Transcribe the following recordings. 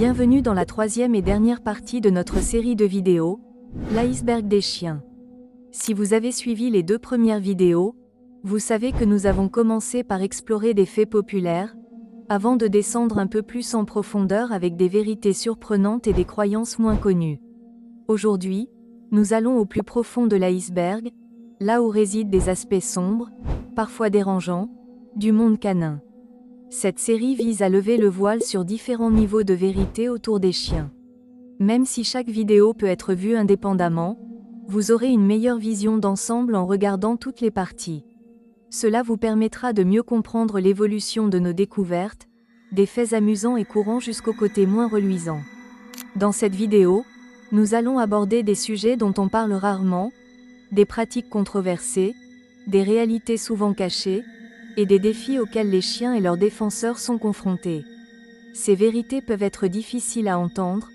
Bienvenue dans la troisième et dernière partie de notre série de vidéos, l'iceberg des chiens. Si vous avez suivi les deux premières vidéos, vous savez que nous avons commencé par explorer des faits populaires, avant de descendre un peu plus en profondeur avec des vérités surprenantes et des croyances moins connues. Aujourd'hui, nous allons au plus profond de l'iceberg, là où résident des aspects sombres, parfois dérangeants, du monde canin. Cette série vise à lever le voile sur différents niveaux de vérité autour des chiens. Même si chaque vidéo peut être vue indépendamment, vous aurez une meilleure vision d'ensemble en regardant toutes les parties. Cela vous permettra de mieux comprendre l'évolution de nos découvertes, des faits amusants et courants jusqu'aux côtés moins reluisants. Dans cette vidéo, nous allons aborder des sujets dont on parle rarement, des pratiques controversées, des réalités souvent cachées, et des défis auxquels les chiens et leurs défenseurs sont confrontés. Ces vérités peuvent être difficiles à entendre,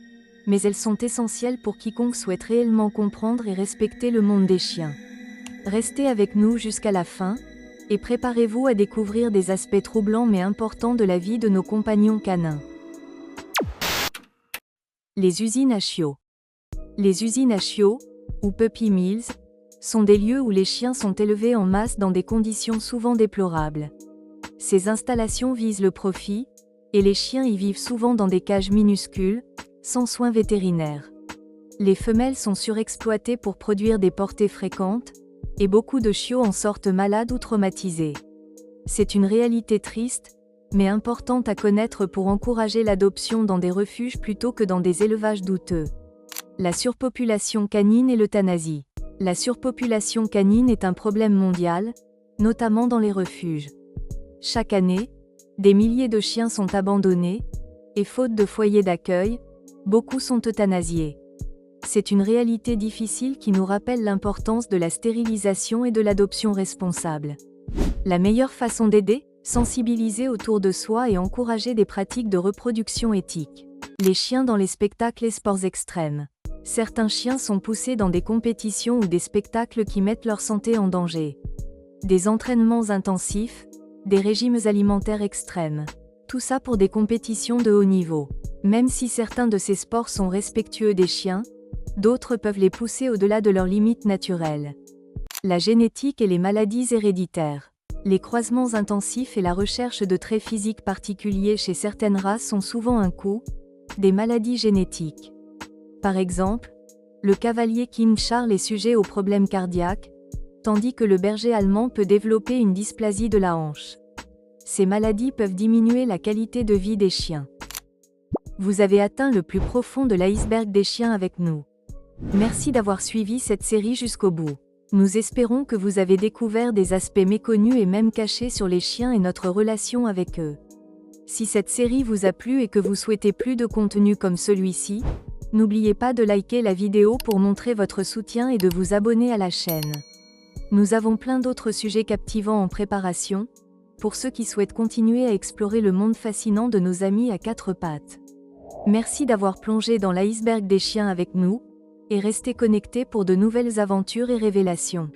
mais elles sont essentielles pour quiconque souhaite réellement comprendre et respecter le monde des chiens. Restez avec nous jusqu'à la fin, et préparez-vous à découvrir des aspects troublants mais importants de la vie de nos compagnons canins. Les usines à chiots. Les usines à chiots, ou puppy mills, sont des lieux où les chiens sont élevés en masse dans des conditions souvent déplorables. Ces installations visent le profit, et les chiens y vivent souvent dans des cages minuscules, sans soins vétérinaires. Les femelles sont surexploitées pour produire des portées fréquentes, et beaucoup de chiots en sortent malades ou traumatisés. C'est une réalité triste, mais importante à connaître pour encourager l'adoption dans des refuges plutôt que dans des élevages douteux. La surpopulation canine et l'euthanasie. La surpopulation canine est un problème mondial, notamment dans les refuges. Chaque année, des milliers de chiens sont abandonnés, et faute de foyers d'accueil, beaucoup sont euthanasiés. C'est une réalité difficile qui nous rappelle l'importance de la stérilisation et de l'adoption responsable. La meilleure façon d'aider, sensibiliser autour de soi et encourager des pratiques de reproduction éthique. Les chiens dans les spectacles et sports extrêmes. Certains chiens sont poussés dans des compétitions ou des spectacles qui mettent leur santé en danger. Des entraînements intensifs, des régimes alimentaires extrêmes. Tout ça pour des compétitions de haut niveau. Même si certains de ces sports sont respectueux des chiens, d'autres peuvent les pousser au-delà de leurs limites naturelles. La génétique et les maladies héréditaires. Les croisements intensifs et la recherche de traits physiques particuliers chez certaines races sont souvent un coup, des maladies génétiques. Par exemple, le cavalier King Charles est sujet aux problèmes cardiaques, tandis que le berger allemand peut développer une dysplasie de la hanche. Ces maladies peuvent diminuer la qualité de vie des chiens. Vous avez atteint le plus profond de l'iceberg des chiens avec nous. Merci d'avoir suivi cette série jusqu'au bout. Nous espérons que vous avez découvert des aspects méconnus et même cachés sur les chiens et notre relation avec eux. Si cette série vous a plu et que vous souhaitez plus de contenu comme celui-ci, n'oubliez pas de liker la vidéo pour montrer votre soutien et de vous abonner à la chaîne. Nous avons plein d'autres sujets captivants en préparation, pour ceux qui souhaitent continuer à explorer le monde fascinant de nos amis à quatre pattes. Merci d'avoir plongé dans l'iceberg des chiens avec nous, et restez connectés pour de nouvelles aventures et révélations.